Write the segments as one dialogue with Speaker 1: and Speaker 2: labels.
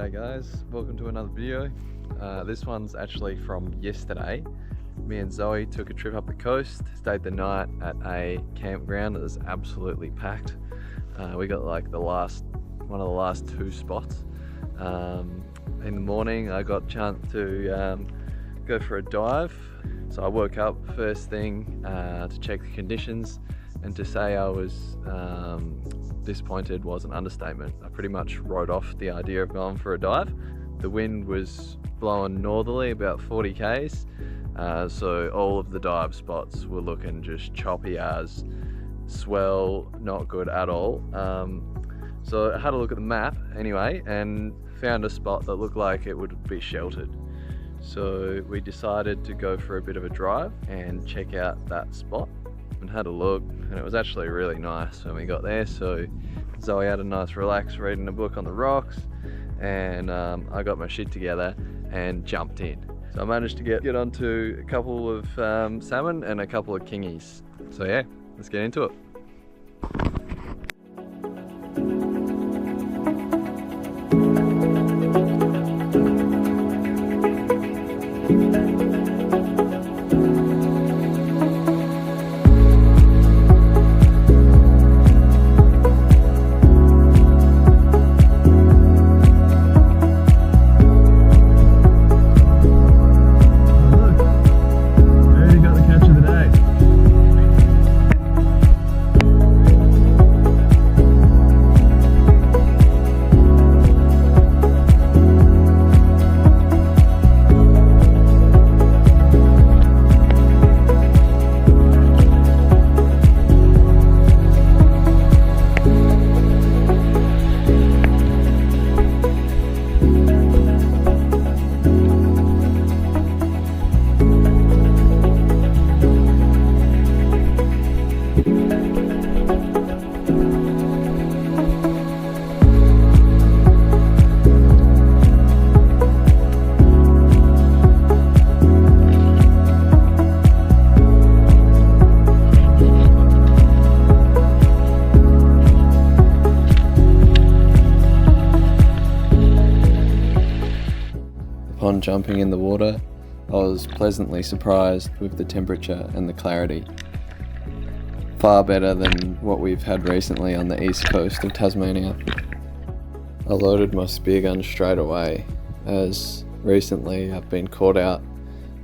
Speaker 1: G'day guys, welcome to another video. This one's actually from yesterday. Me and Zoe took a trip up the coast, stayed the night at a campground that was absolutely packed. We got like one of the last two spots. In the morning I got a chance to go for a dive. So I woke up first thing to check the conditions, and to say I was disappointed was an understatement. I pretty much wrote off the idea of going for a dive. The wind was blowing northerly about 40 k's, so all of the dive spots were looking just choppy as, swell not good at all. So I had a look at the map anyway and found a spot that looked like it would be sheltered. So we decided to go for a bit of a drive and check out that spot, and had a look, and it was actually really nice when we got there. So Zoe had a nice relax reading a book on the rocks, and I got my shit together and jumped in. So I managed to get onto a couple of salmon and a couple of kingies. So yeah, let's get into it. Upon jumping in the water, I was pleasantly surprised with the temperature and the clarity. Far better than what we've had recently on the east coast of Tasmania. I loaded my spear gun straight away, as recently I've been caught out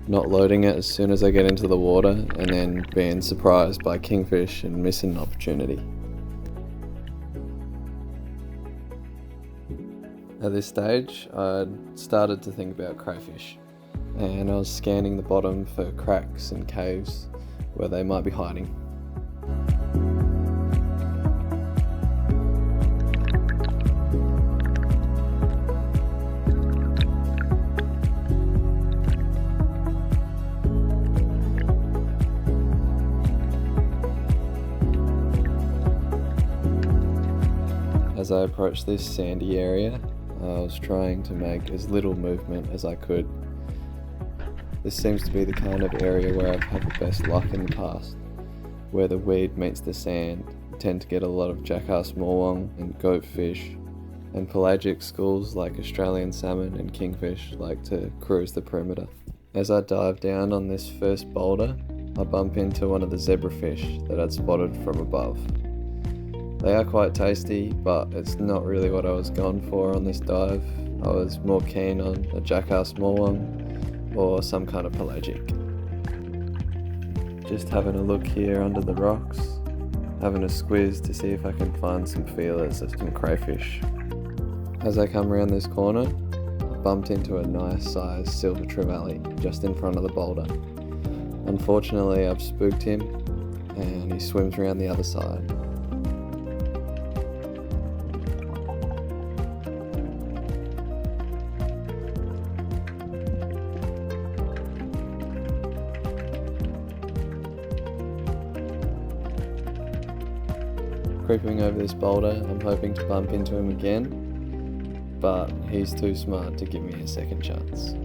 Speaker 1: not loading it as soon as I get into the water, and then being surprised by kingfish and missing an opportunity. At this stage, I'd started to think about crayfish, and I was scanning the bottom for cracks and caves where they might be hiding. As I approached this sandy area, I was trying to make as little movement as I could. This seems to be the kind of area where I've had the best luck in the past. Where the weed meets the sand, you tend to get a lot of jackass morwong and goatfish, and pelagic schools like Australian salmon and kingfish like to cruise the perimeter. As I dive down on this first boulder, I bump into one of the zebrafish that I'd spotted from above. They are quite tasty, but it's not really what I was going for on this dive. I was more keen on a jackass morwong or some kind of pelagic. Just having a look here under the rocks, having a squeeze to see if I can find some feelers of some crayfish. As I come around this corner, I bumped into a nice sized silver trevally just in front of the boulder. Unfortunately, I've spooked him and he swims around the other side. Creeping over this boulder, I'm hoping to bump into him again, but he's too smart to give me a second chance.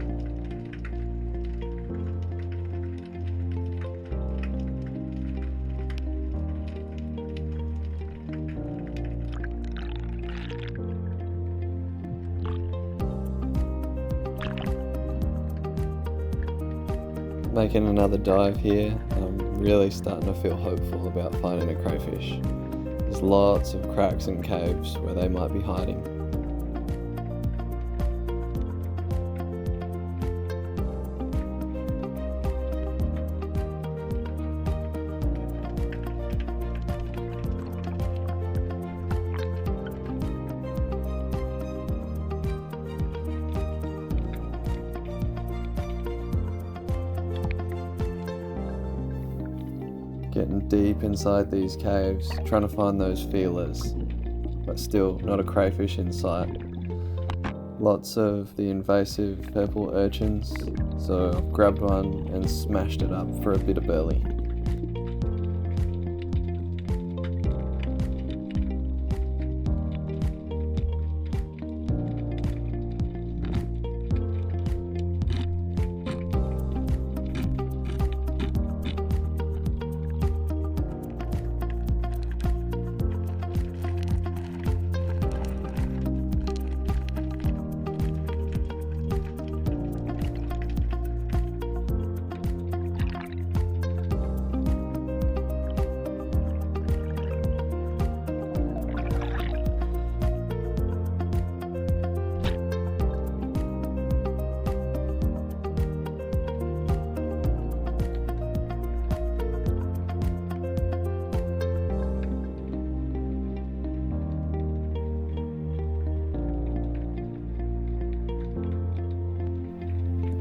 Speaker 1: making another dive here. I'm really starting to feel hopeful about finding a crayfish. There's lots of cracks and caves where they might be hiding. Getting deep inside these caves, trying to find those feelers, but still not a crayfish in sight. Lots of the invasive purple urchins, so I've grabbed one and smashed it up for a bit of burley.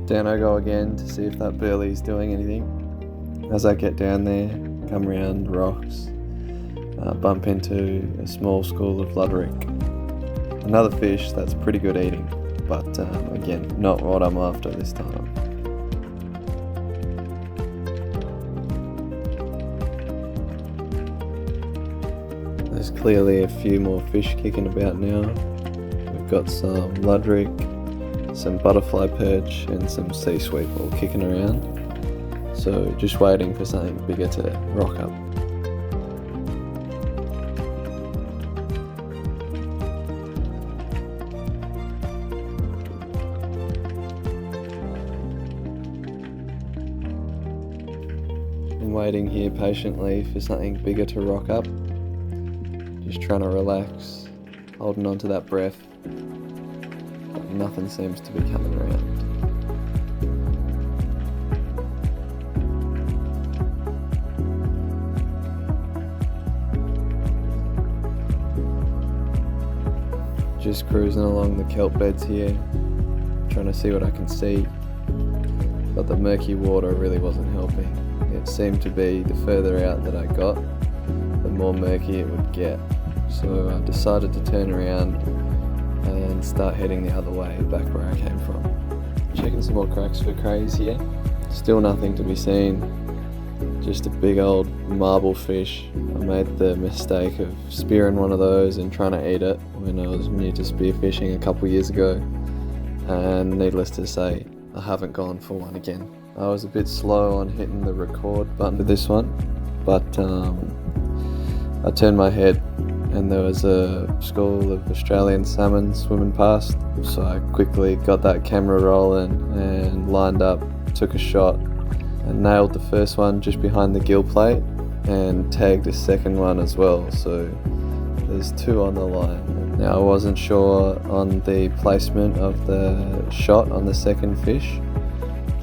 Speaker 1: Down I go again to see if that burley's doing anything. As I get down there, come around rocks, bump into a small school of luderick. Another fish that's pretty good eating, but again, not what I'm after this time. There's clearly a few more fish kicking about now. We've got some luderick, some butterfly perch and some sea sweep all kicking around, so just waiting for something bigger to rock up. I'm waiting here patiently for something bigger to rock up, just trying to relax, holding on to that breath. Nothing seems to be coming around. Just cruising along the kelp beds here, trying to see what I can see, but the murky water really wasn't helping. It seemed to be the further out that I got, the more murky it would get. So I decided to turn around and start heading the other way, back where I came from. Checking some more cracks for crays here. Still nothing to be seen, just a big old marble fish. I made the mistake of spearing one of those and trying to eat it when I was new to spearfishing a couple years ago, and needless to say, I haven't gone for one again. I was a bit slow on hitting the record button with this one, but I turned my head and there was a school of Australian salmon swimming past, so I quickly got that camera rolling and lined up, took a shot and nailed the first one just behind the gill plate and tagged a second one as well, so there's two on the line. Now I wasn't sure on the placement of the shot on the second fish,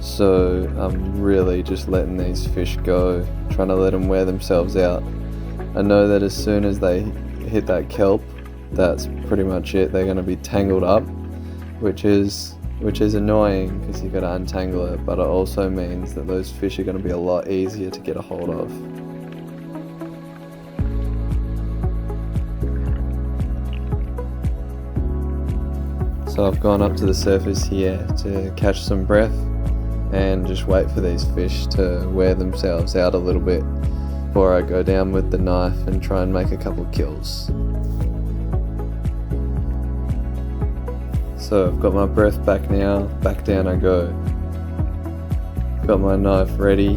Speaker 1: so I'm really just letting these fish go, trying to let them wear themselves out. I know that as soon as they hit that kelp, that's pretty much it. They're going to be tangled up, which is annoying because you've got to untangle it, but it also means that those fish are going to be a lot easier to get a hold of. So I've gone up to the surface here to catch some breath and just wait for these fish to wear themselves out a little bit before I go down with the knife and try and make a couple kills. So I've got my breath back now, back down I go. Got my knife ready,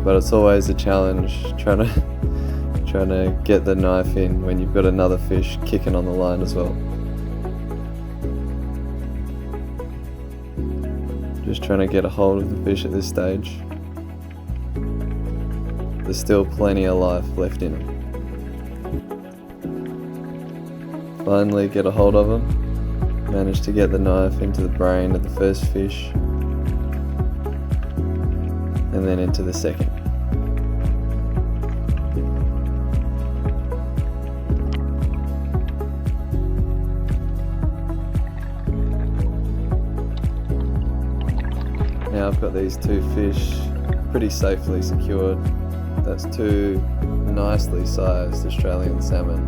Speaker 1: but it's always a challenge trying to get the knife in when you've got another fish kicking on the line as well. Just trying to get a hold of the fish at this stage. there's still plenty of life left in them. Finally get a hold of them. Managed to get the knife into the brain of the first fish, and then into the second. Now I've got these two fish pretty safely secured. That's two nicely sized Australian salmon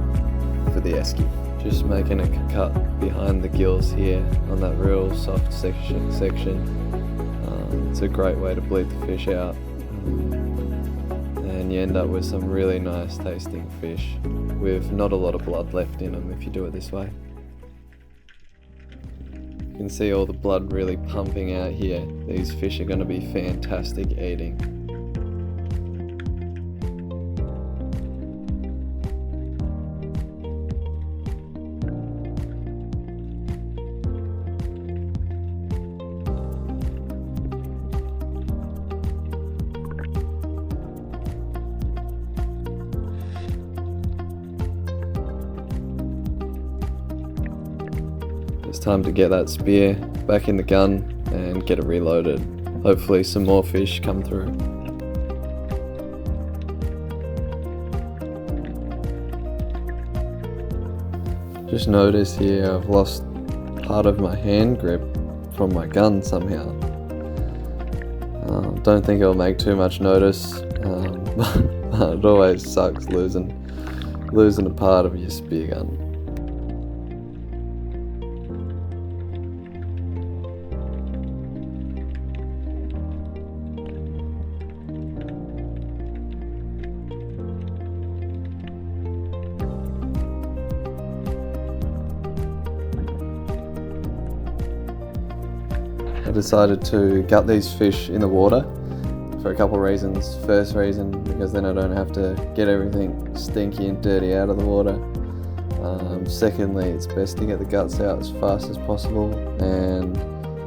Speaker 1: for the esky. Just making a cut behind the gills here on that real soft section. It's a great way to bleed the fish out, and you end up with some really nice tasting fish with not a lot of blood left in them if you do it this way. You can see all the blood really pumping out here. These fish are going to be fantastic eating. It's time to get that spear back in the gun and get it reloaded. Hopefully some more fish come through. Just notice here I've lost part of my hand grip from my gun somehow. Don't think it'll make too much notice, but it always sucks losing a part of your spear gun. I decided to gut these fish in the water for a couple of reasons. First reason, because then I don't have to get everything stinky and dirty out of the water. Secondly, it's best to get the guts out as fast as possible, and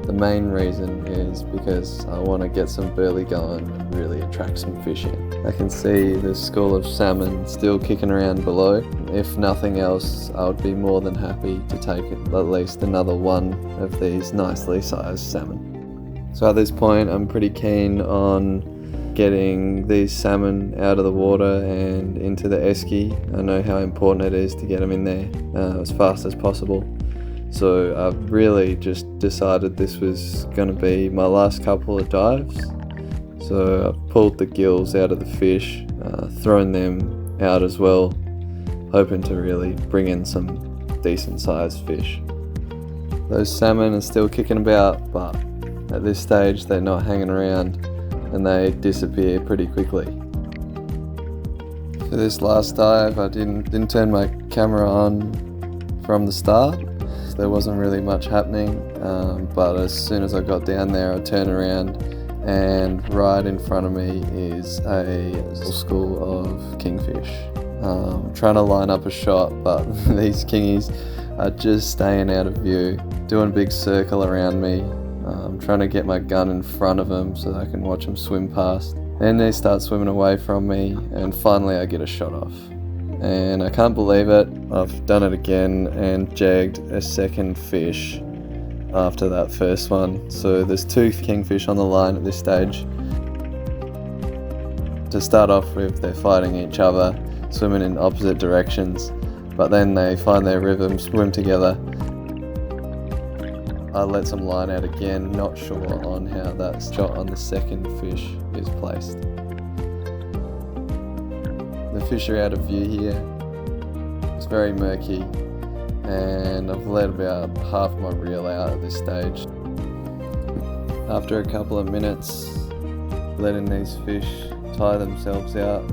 Speaker 1: the main reason is because I want to get some burley going and really attract some fish in. I can see the school of salmon still kicking around below. If nothing else, I would be more than happy to take at least another one of these nicely sized salmon. So at this point, I'm pretty keen on getting these salmon out of the water and into the esky. I know how important it is to get them in there as fast as possible. So I've really just decided this was going to be my last couple of dives. So I've pulled the gills out of the fish, thrown them out as well, hoping to really bring in some decent sized fish. Those salmon are still kicking about, but at this stage they're not hanging around and they disappear pretty quickly. For this last dive, I didn't turn my camera on from the start. There wasn't really much happening, but as soon as I got down there, I turned around and right in front of me is a school of kingfish. Trying to line up a shot, but these kingies are just staying out of view, doing a big circle around me. I'm trying to get my gun in front of them so that I can watch them swim past. Then they start swimming away from me, and finally I get a shot off. And I can't believe it, I've done it again and jagged a second fish after that first one. So there's two kingfish on the line at this stage. To start off with, they're fighting each other, swimming in opposite directions, but then they find their rhythm, swim together. I let some line out again, not sure on how that shot on the second fish is placed. The fish are out of view here. It's very murky, and I've let about half my reel out at this stage. After a couple of minutes letting these fish tie themselves out,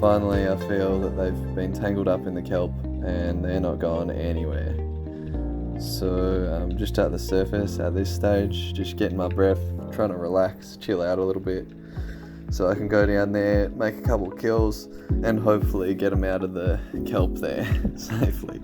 Speaker 1: finally I feel that they've been tangled up in the kelp and they're not going anywhere. So I'm just at the surface at this stage, just getting my breath, trying to relax, chill out a little bit, so I can go down there, make a couple of kills, and hopefully get them out of the kelp there safely.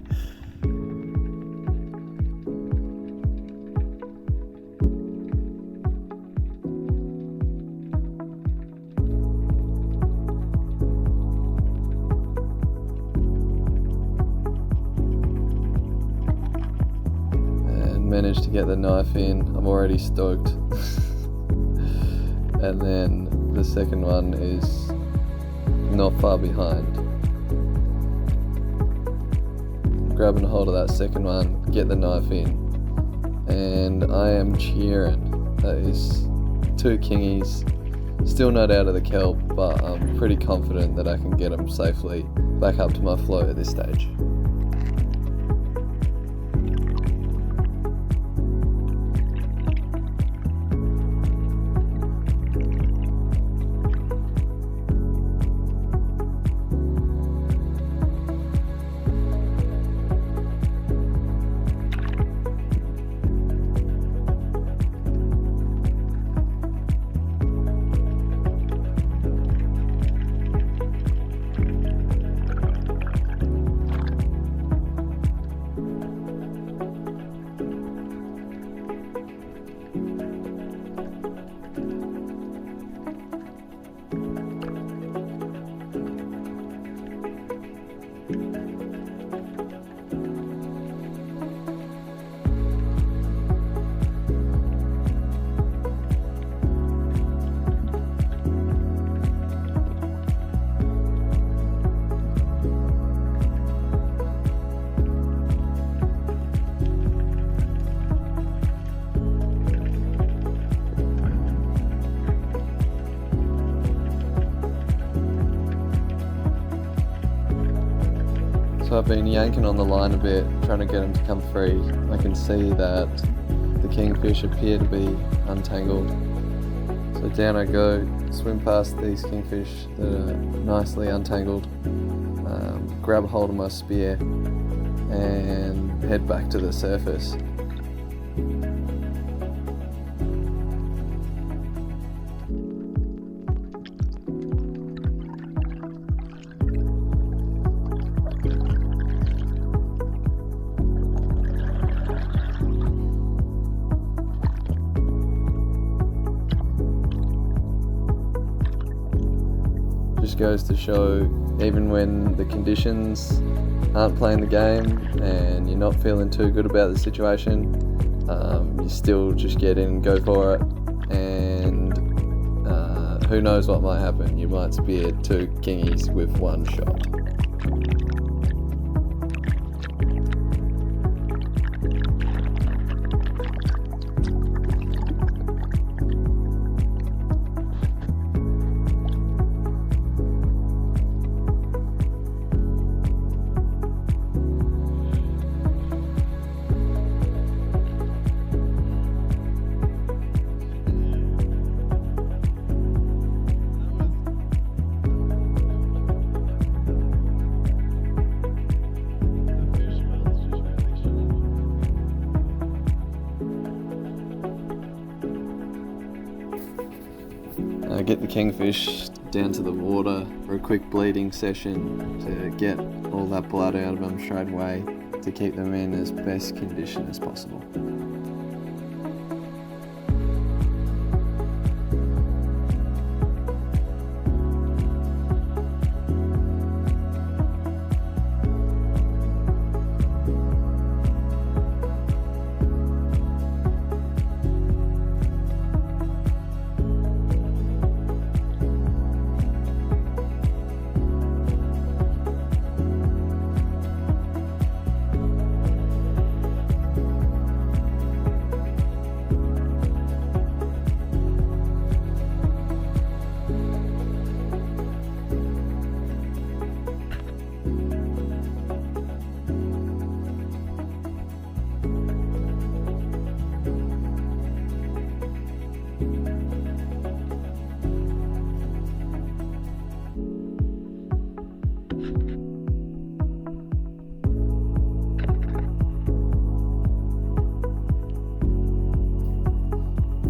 Speaker 1: managed to get the knife in. I'm already stoked. And then the second one is not far behind. Grabbing a hold of that second one, get the knife in, and I am cheering. That is 2 kingies, still not out of the kelp, but I'm pretty confident that I can get them safely back up to my float at this stage. So I've been yanking on the line a bit, trying to get him to come free. I can see that the kingfish appear to be untangled. So down I go, swim past these kingfish that are nicely untangled, grab a hold of my spear and head back to the surface. Just goes to show, even when the conditions aren't playing the game and you're not feeling too good about the situation, you still just get in and go for it, and who knows what might happen. You might spear 2 kingies with 1 shot. Get the kingfish down to the water for a quick bleeding session to get all that blood out of them straight away, to keep them in as best condition as possible.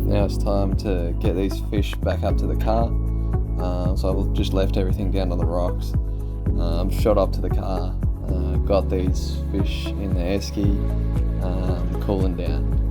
Speaker 1: Now it's time to get these fish back up to the car. So I've just left everything down on the rocks. Shot up to the car, got these fish in the esky, cooling down.